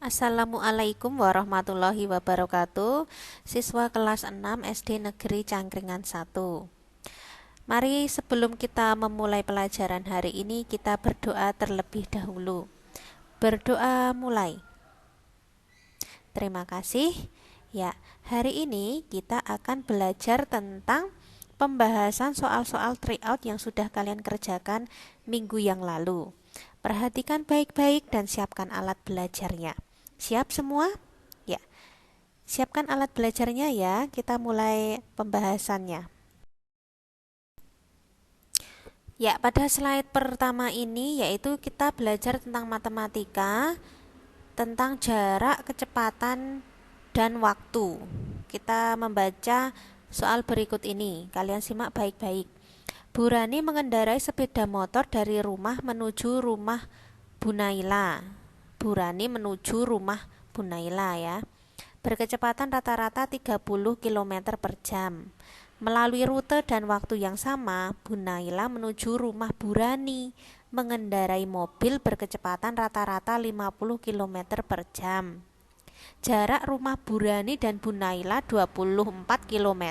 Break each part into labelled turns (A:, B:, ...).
A: Assalamualaikum warahmatullahi wabarakatuh. Siswa kelas 6 SD Negeri Cangkringan 1. Mari sebelum kita memulai pelajaran hari ini, kita berdoa terlebih dahulu. Berdoa mulai. Terima kasih. Ya, hari ini kita akan belajar tentang pembahasan soal-soal tryout yang sudah kalian kerjakan minggu yang lalu. Perhatikan baik-baik dan siapkan alat belajarnya. Siap semua? Ya, siapkan alat belajarnya ya. Kita mulai pembahasannya. Ya, pada slide pertama ini yaitu kita belajar tentang matematika, tentang jarak, kecepatan, dan waktu. Kita membaca soal berikut ini. Kalian simak baik-baik. Bu Rani mengendarai sepeda motor dari rumah menuju rumah Bu Naila. Bu Rani menuju rumah Bu Naila ya. Berkecepatan rata-rata 30 km per jam. Melalui rute dan waktu yang sama, Bu Naila menuju rumah Bu Rani mengendarai mobil berkecepatan rata-rata 50 km per jam. Jarak rumah Bu Rani dan Bu Naila 24 km.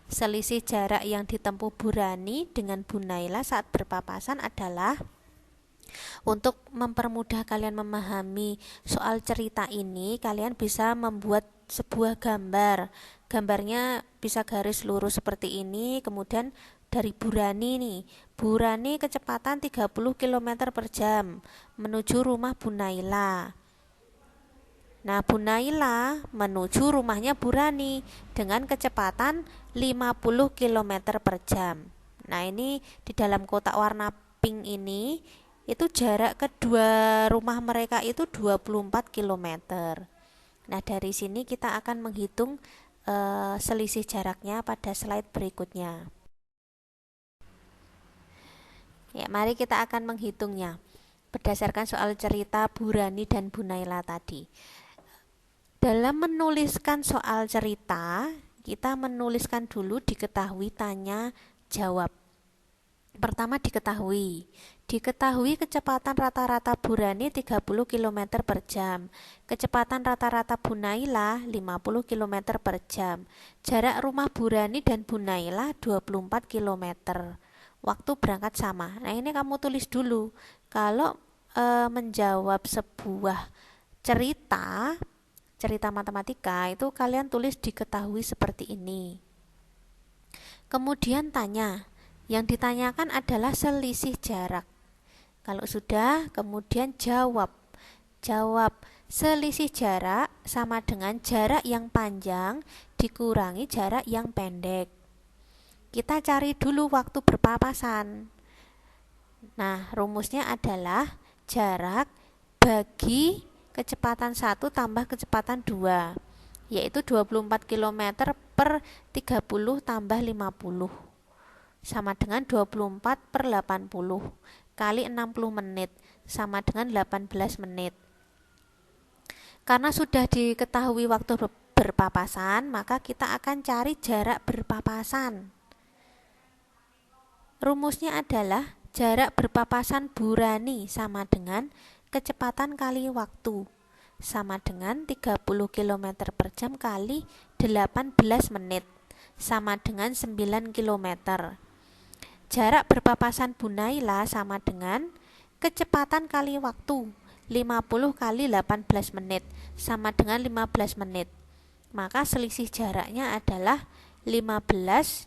A: Selisih jarak yang ditempuh Bu Rani dengan Bu Naila saat berpapasan adalah. Untuk mempermudah kalian memahami soal cerita ini, kalian bisa membuat sebuah gambar. Gambarnya bisa garis lurus seperti ini, kemudian dari Bu Rani nih. Bu Rani kecepatan 30 km per jam menuju rumah Bu Naila. Nah, Bu Naila menuju rumahnya Bu Rani dengan kecepatan 50 km per jam. Nah, ini di dalam kotak warna pink ini itu jarak kedua rumah mereka itu 24 km. Nah, dari sini kita akan menghitung selisih jaraknya pada slide berikutnya. Ya, mari kita akan menghitungnya berdasarkan soal cerita Bu Rani dan Bu Naila tadi. Dalam menuliskan soal cerita, kita menuliskan dulu diketahui, tanya, jawab. Pertama diketahui kecepatan rata-rata Bu Rani 30 km per jam, kecepatan rata-rata Bu Naila 50 km per jam, jarak rumah Bu Rani dan Bu Naila 24 km, waktu berangkat sama. Nah, ini kamu tulis dulu. Kalau menjawab sebuah cerita matematika itu kalian tulis diketahui seperti ini. Kemudian tanya. Yang ditanyakan adalah selisih jarak. Kalau sudah, kemudian jawab. Jawab selisih jarak sama dengan jarak yang panjang dikurangi jarak yang pendek. Kita cari dulu waktu berpapasan. Nah, rumusnya adalah jarak bagi kecepatan 1 tambah kecepatan 2, yaitu 24 km per 30 tambah 50. Sama dengan 24 per 80 kali 60 menit sama dengan 18 menit. Karena sudah diketahui waktu berpapasan, maka kita akan cari jarak berpapasan. Rumusnya adalah jarak berpapasan Bu Rani sama dengan kecepatan kali waktu sama dengan 30 km per jam kali 18 menit sama dengan 9 km. Jarak berpapasan Bu Naila sama dengan kecepatan kali waktu 50 kali 18 menit sama dengan 15 menit. Maka selisih jaraknya adalah 15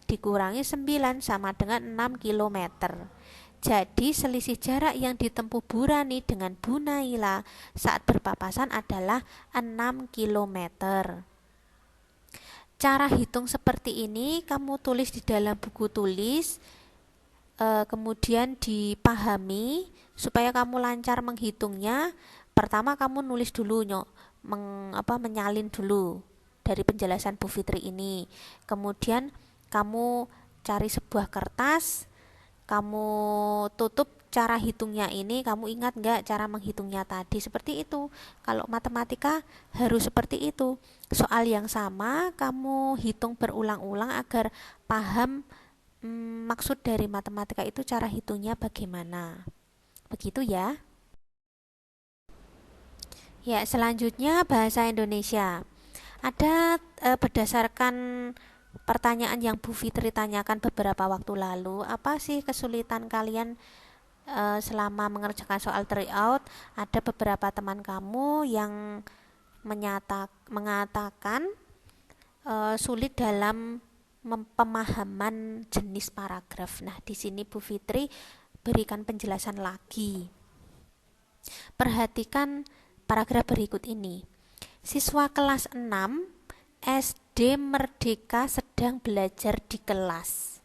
A: dikurangi 9 sama dengan 6 km. Jadi selisih jarak yang ditempuh Bu Rani dengan Bu Naila saat berpapasan adalah 6 km. Cara hitung seperti ini kamu tulis di dalam buku tulis, kemudian dipahami supaya kamu lancar menghitungnya. Pertama kamu nulis dulu menyalin dulu dari penjelasan Bu Fitri ini. Kemudian kamu cari sebuah kertas, kamu tutup cara hitungnya ini. Kamu ingat nggak cara menghitungnya tadi? Seperti itu. Kalau matematika harus seperti itu. Soal yang sama kamu hitung berulang-ulang agar paham maksud dari matematika itu cara hitungnya bagaimana. Begitu ya. Ya, selanjutnya bahasa Indonesia. Ada berdasarkan pertanyaan yang Bu Fitri tanyakan beberapa waktu lalu, apa sih kesulitan kalian selama mengerjakan soal tryout? Ada beberapa teman kamu yang mengatakan sulit dalam pemahaman jenis paragraf. Nah, di sini Bu Fitri berikan penjelasan lagi. Perhatikan paragraf berikut ini. Siswa kelas 6 SD Merdeka sedang belajar di kelas.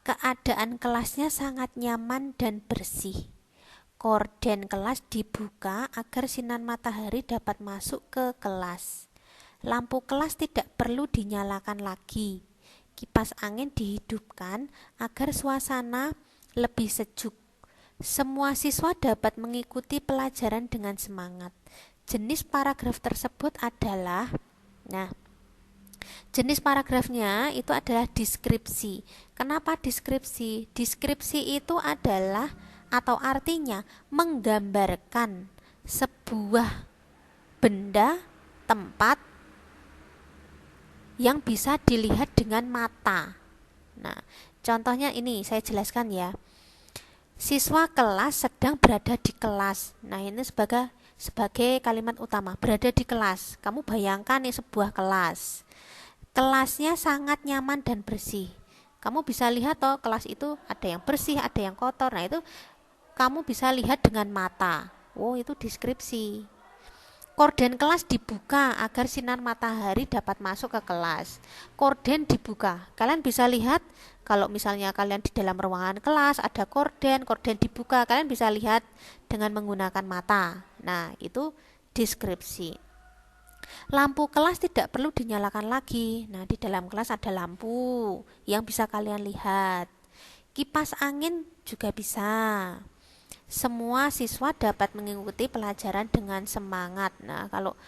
A: Keadaan kelasnya sangat nyaman dan bersih. Korden kelas dibuka agar sinar matahari dapat masuk ke kelas. Lampu kelas tidak perlu dinyalakan lagi. Kipas angin dihidupkan agar suasana lebih sejuk. Semua siswa dapat mengikuti pelajaran dengan semangat. Jenis paragraf tersebut adalah, nah, jenis paragrafnya itu adalah deskripsi. Kenapa deskripsi? Deskripsi itu adalah atau artinya menggambarkan sebuah benda, tempat yang bisa dilihat dengan mata. Nah, contohnya ini saya jelaskan ya. Siswa kelas sedang berada di kelas. Nah, ini sebagai kalimat utama, berada di kelas. Kamu bayangkan nih sebuah kelas. Kelasnya sangat nyaman dan bersih. Kamu bisa lihat toh kelas itu ada yang bersih, ada yang kotor. Nah, itu kamu bisa lihat dengan mata. Oh, itu deskripsi. Korden kelas dibuka agar sinar matahari dapat masuk ke kelas. Korden dibuka. Kalian bisa lihat kalau misalnya kalian di dalam ruangan kelas ada korden dibuka, kalian bisa lihat dengan menggunakan mata. Nah, itu deskripsi. Lampu kelas tidak perlu dinyalakan lagi. Nah, di dalam kelas ada lampu yang bisa kalian lihat. Kipas angin juga bisa. Semua siswa dapat mengikuti pelajaran dengan semangat. Nah, kalau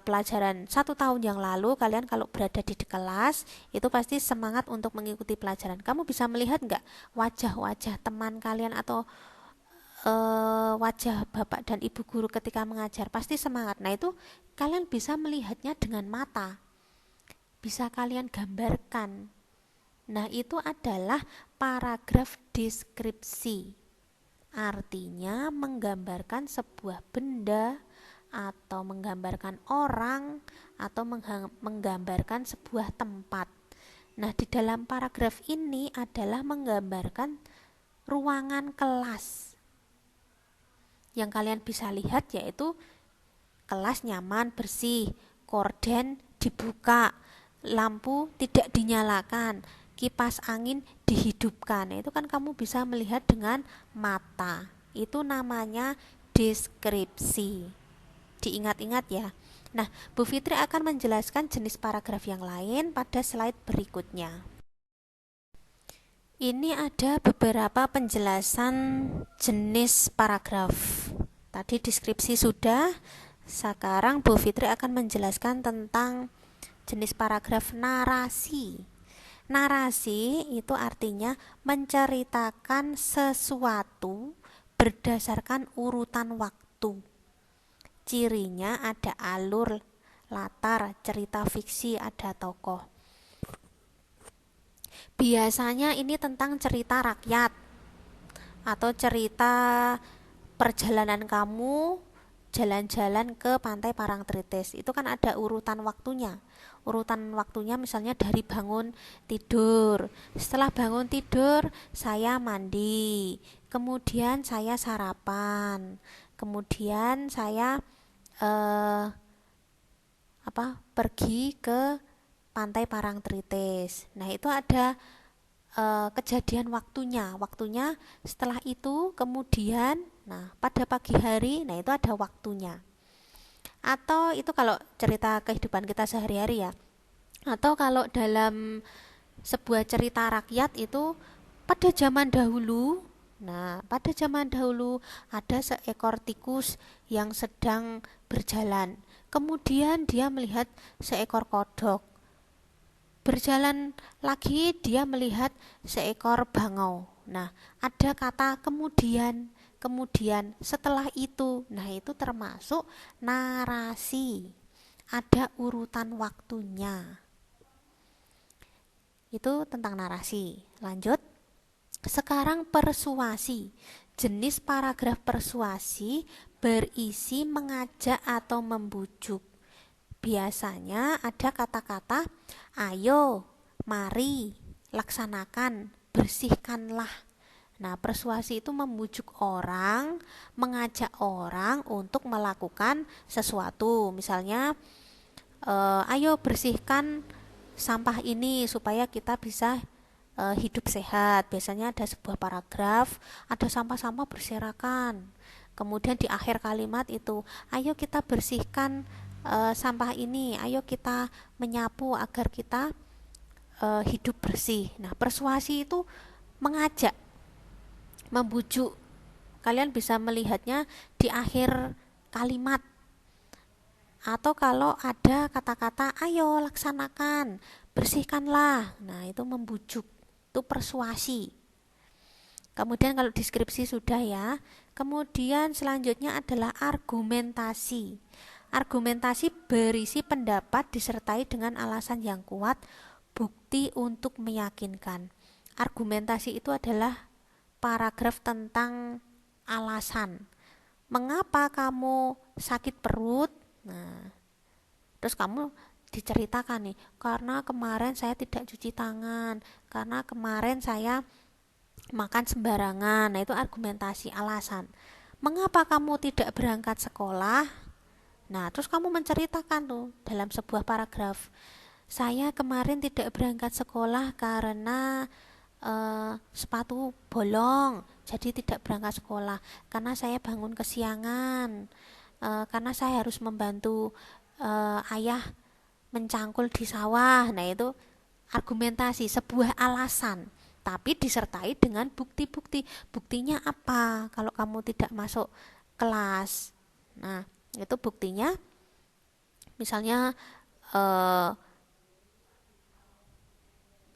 A: pelajaran 1 tahun yang lalu, kalian kalau berada di kelas itu pasti semangat untuk mengikuti pelajaran. Kamu bisa melihat nggak wajah-wajah teman kalian atau wajah bapak dan ibu guru ketika mengajar? Pasti semangat. Nah, itu kalian bisa melihatnya dengan mata, bisa kalian gambarkan. Nah, itu adalah paragraf deskripsi. Artinya menggambarkan sebuah benda atau menggambarkan orang atau menggambarkan sebuah tempat. Nah, di dalam paragraf ini adalah menggambarkan ruangan kelas. Yang kalian bisa lihat yaitu kelas nyaman, bersih, korden dibuka, lampu tidak dinyalakan, kipas angin dihidupkan. Nah, itu kan kamu bisa melihat dengan mata. Itu namanya deskripsi. Diingat-ingat ya. Nah, Bu Fitri akan menjelaskan jenis paragraf yang lain pada slide berikutnya. Ini ada beberapa penjelasan jenis paragraf. Tadi deskripsi sudah, sekarang Bu Fitri akan menjelaskan tentang jenis paragraf narasi. Narasi itu artinya menceritakan sesuatu berdasarkan urutan waktu. Cirinya ada alur, latar, cerita fiksi, ada tokoh. Biasanya ini tentang cerita rakyat atau cerita perjalanan kamu jalan-jalan ke Pantai Parangtritis. Itu kan ada urutan waktunya. Urutan waktunya misalnya dari bangun tidur. Setelah bangun tidur, saya mandi. Kemudian saya sarapan. Kemudian saya pergi ke Pantai Parangtritis. Nah, itu ada kejadian waktunya. Waktunya setelah itu kemudian, nah pada pagi hari, nah itu ada waktunya. Atau itu kalau cerita kehidupan kita sehari-hari ya. Atau kalau dalam sebuah cerita rakyat itu pada zaman dahulu. Nah, pada zaman dahulu ada seekor tikus yang sedang berjalan. Kemudian dia melihat seekor kodok. Berjalan lagi dia melihat seekor bangau. Nah, ada kata kemudian. kemudian setelah itu. Nah, itu termasuk narasi. Ada urutan waktunya. Itu tentang narasi. Lanjut. Sekarang persuasi. Jenis paragraf persuasi berisi mengajak atau membujuk. Biasanya ada kata-kata ayo, mari, laksanakan, bersihkanlah. Nah, persuasi itu membujuk orang, mengajak orang untuk melakukan sesuatu. Misalnya, ayo bersihkan sampah ini supaya kita bisa hidup sehat. Biasanya ada sebuah paragraf, ada sampah-sampah berserakan. Kemudian di akhir kalimat itu, ayo kita bersihkan sampah ini, ayo kita menyapu agar kita hidup bersih. Nah, persuasi itu mengajak, membujuk. Kalian bisa melihatnya di akhir kalimat. Atau kalau ada kata-kata ayo laksanakan, bersihkanlah. Nah, itu membujuk, itu persuasi. Kemudian kalau deskripsi sudah ya. Kemudian selanjutnya adalah argumentasi. Argumentasi berisi pendapat disertai dengan alasan yang kuat, bukti untuk meyakinkan. Argumentasi itu adalah paragraf tentang alasan. Mengapa kamu sakit perut? Nah, terus kamu diceritakan nih, karena kemarin saya tidak cuci tangan, karena kemarin saya makan sembarangan. Nah, itu argumentasi, alasan. Mengapa kamu tidak berangkat sekolah? Nah, terus kamu menceritakan tuh dalam sebuah paragraf. Saya kemarin tidak berangkat sekolah karena sepatu bolong, jadi tidak berangkat sekolah. Karena saya bangun kesiangan, karena saya harus membantu ayah mencangkul di sawah. Nah, itu argumentasi, sebuah alasan, tapi disertai dengan bukti-bukti. Buktinya apa kalau kamu tidak masuk kelas? Nah, itu buktinya misalnya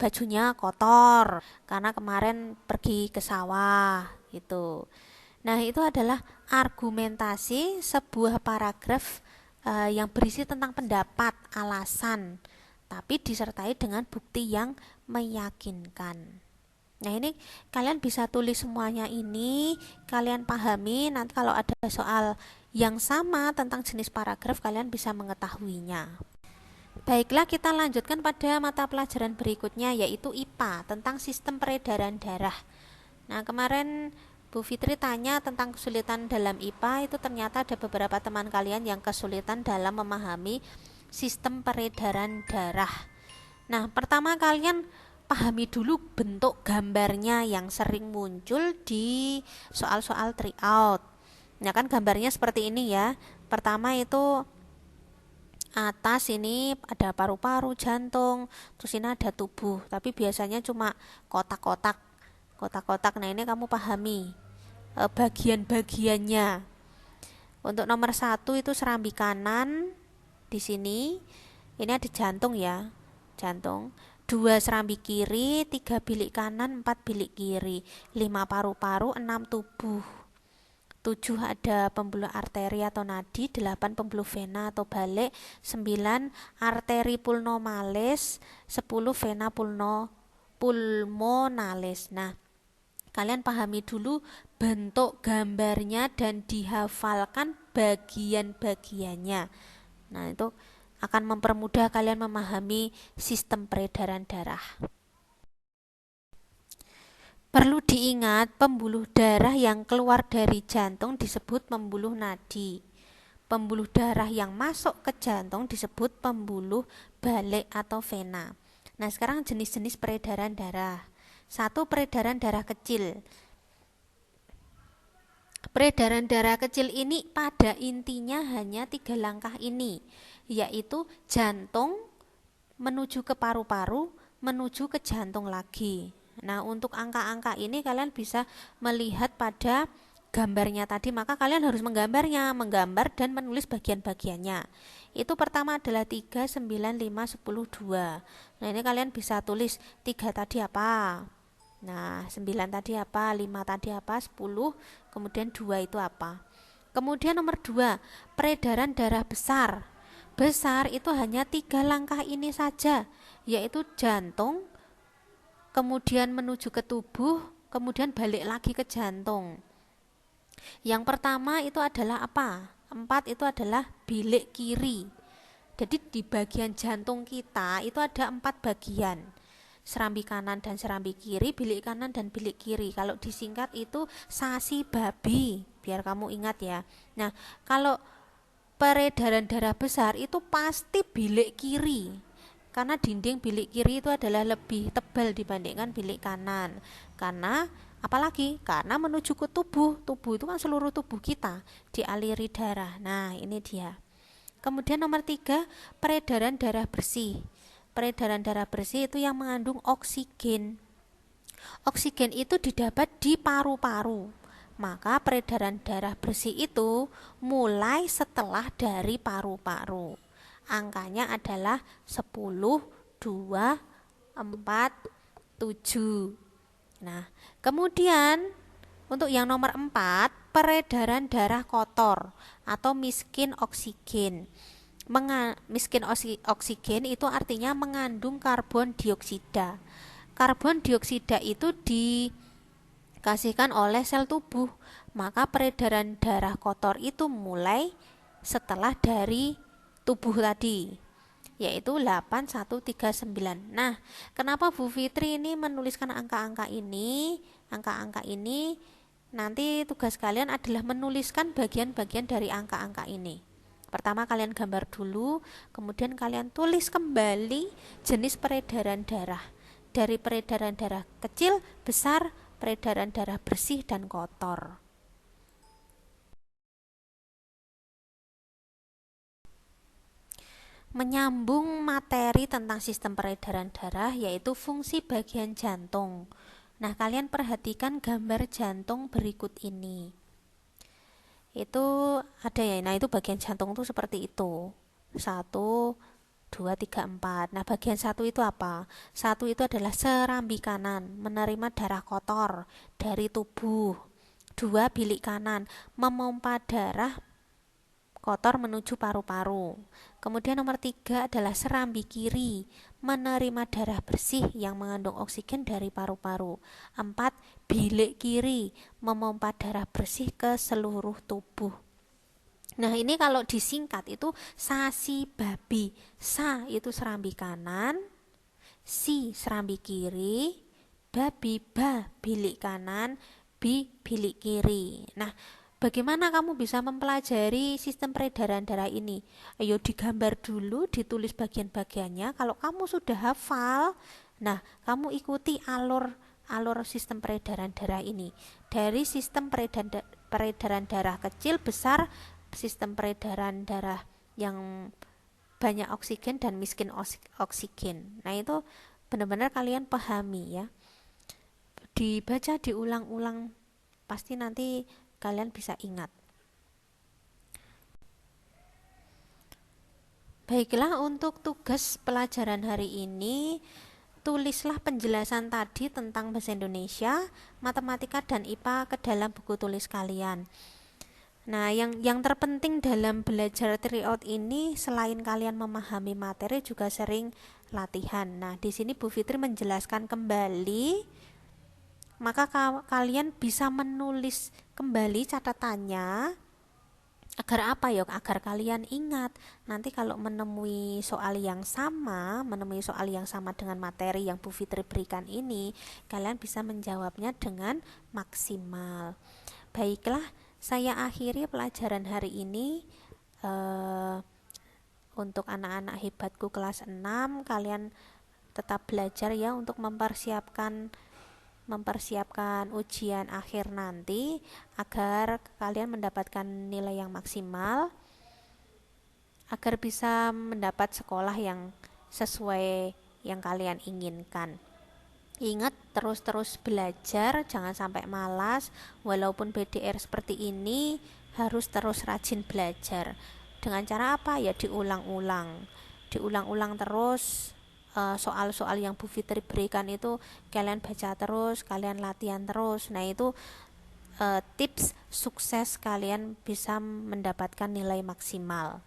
A: bajunya kotor karena kemarin pergi ke sawah gitu. Nah, itu adalah argumentasi, sebuah paragraf yang berisi tentang pendapat, alasan, tapi disertai dengan bukti yang meyakinkan. Nah, ini kalian bisa tulis semuanya ini, kalian pahami, nanti kalau ada soal yang sama tentang jenis paragraf kalian bisa mengetahuinya. Baiklah, kita lanjutkan pada mata pelajaran berikutnya, yaitu IPA, tentang sistem peredaran darah. Nah, kemarin Bu Fitri tanya tentang kesulitan dalam IPA, itu ternyata ada beberapa teman kalian yang kesulitan dalam memahami sistem peredaran darah. Nah, pertama kalian pahami dulu bentuk gambarnya yang sering muncul di soal-soal tryout. Nah, kan gambarnya seperti ini ya. Pertama itu atas ini ada paru-paru, jantung, terus ini ada tubuh, tapi biasanya cuma kotak-kotak. Nah, ini kamu pahami bagian-bagiannya. Untuk nomor 1 itu serambi kanan, di sini ini ada jantung ya, jantung. 2 serambi kiri, 3 bilik kanan, 4 bilik kiri, 5 paru-paru, 6 tubuh, 7 ada pembuluh arteri atau nadi, 8 pembuluh vena atau balik, 9 arteri pulmonalis, 10 vena pulmonalis. Nah, kalian pahami dulu bentuk gambarnya dan dihafalkan bagian-bagiannya. Nah, itu akan mempermudah kalian memahami sistem peredaran darah. Perlu diingat, pembuluh darah yang keluar dari jantung disebut pembuluh nadi. Pembuluh darah yang masuk ke jantung disebut pembuluh balik atau vena. Nah, sekarang jenis-jenis peredaran darah. 1. Peredaran darah kecil. Peredaran darah kecil ini pada intinya hanya 3 langkah ini, yaitu jantung menuju ke paru-paru, menuju ke jantung lagi. Nah, untuk angka-angka ini kalian bisa melihat pada gambarnya tadi, maka kalian harus menggambar dan menulis bagian-bagiannya. Itu pertama adalah 3, 9, 5, 10, 2. Nah, ini kalian bisa tulis 3 tadi apa? Nah, 9 tadi apa, 5 tadi apa, 10, kemudian 2 itu apa. Kemudian nomor 2, peredaran darah besar. Besar itu hanya 3 langkah ini saja, yaitu jantung, kemudian menuju ke tubuh, kemudian balik lagi ke jantung. Yang pertama itu adalah apa? 4 itu adalah bilik kiri. Jadi di bagian jantung kita itu ada 4 bagian. Serambi kanan dan serambi kiri, bilik kanan dan bilik kiri. Kalau disingkat itu sasi babi, biar kamu ingat ya. Nah, kalau peredaran darah besar itu pasti bilik kiri. Karena dinding bilik kiri itu adalah lebih tebal dibandingkan bilik kanan. Karena apalagi? Karena menuju ke tubuh. Tubuh itu kan seluruh tubuh kita dialiri darah. Nah, ini dia. Kemudian nomor 3, peredaran darah bersih. Peredaran darah bersih itu yang mengandung oksigen. Oksigen itu didapat di paru-paru. Maka peredaran darah bersih itu mulai setelah dari paru-paru. Angkanya adalah 10, 2, 4, 7. Nah, kemudian untuk yang nomor 4, peredaran darah kotor atau miskin oksigen. Miskin oksigen itu artinya mengandung karbon dioksida. Karbon dioksida itu dikasihkan oleh sel tubuh. Maka peredaran darah kotor itu mulai setelah dari tubuh tadi, yaitu 8139. Nah, kenapa Bu Fitri ini menuliskan angka-angka ini? Angka-angka ini nanti tugas kalian adalah menuliskan bagian-bagian dari angka-angka ini. Pertama kalian gambar dulu, kemudian kalian tulis kembali jenis peredaran darah. Dari peredaran darah kecil, besar, peredaran darah bersih dan kotor. Menyambung materi tentang sistem peredaran darah, yaitu fungsi bagian jantung. Nah, kalian perhatikan gambar jantung berikut ini. Itu ada ya, nah itu bagian jantung tuh seperti itu. 1, 2, 3, 4. Nah, bagian 1 itu apa? 1 itu adalah serambi kanan, menerima darah kotor dari tubuh. 2, bilik kanan, memompa darah kotor menuju paru-paru. Kemudian nomor 3 adalah serambi kiri, menerima darah bersih yang mengandung oksigen dari paru-paru. 4, bilik kiri, memompa darah bersih ke seluruh tubuh. Nah, ini kalau disingkat itu sasi babi. Sa itu serambi kanan, si serambi kiri, babi ba bilik kanan, bi bilik kiri. Nah, bagaimana kamu bisa mempelajari sistem peredaran darah ini? Ayo digambar dulu, ditulis bagian-bagiannya. Kalau kamu sudah hafal, nah kamu ikuti alur sistem peredaran darah ini. Dari sistem peredaran darah kecil, besar, sistem peredaran darah yang banyak oksigen dan miskin oksigen. Nah, itu benar-benar kalian pahami ya. Dibaca, diulang-ulang, pasti nanti kalian bisa ingat. Baiklah, untuk tugas pelajaran hari ini, tulislah penjelasan tadi tentang bahasa Indonesia, matematika, dan IPA ke dalam buku tulis kalian. Nah, yang terpenting dalam belajar tryout ini, selain kalian memahami materi, juga sering latihan. Nah, di sini Bu Fitri menjelaskan kembali, maka kalian bisa menulis kembali catatannya. Agar apa ya? Agar kalian ingat nanti kalau menemui soal yang sama dengan materi yang Bu Fitri berikan ini, kalian bisa menjawabnya dengan maksimal. Baiklah, saya akhiri pelajaran hari ini. Untuk anak-anak hebatku kelas 6, kalian tetap belajar ya untuk mempersiapkan ujian akhir nanti agar kalian mendapatkan nilai yang maksimal, agar bisa mendapat sekolah yang sesuai yang kalian inginkan. Ingat, terus-terus belajar, jangan sampai malas. Walaupun BDR seperti ini, harus terus rajin belajar. Dengan cara apa? Ya diulang-ulang terus soal-soal yang Bu Fitri berikan itu kalian baca terus, kalian latihan terus. Nah, itu tips sukses kalian bisa mendapatkan nilai maksimal.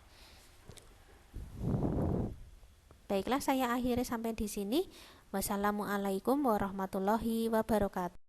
A: Baiklah, saya akhiri sampai di sini. Wassalamualaikum warahmatullahi wabarakatuh.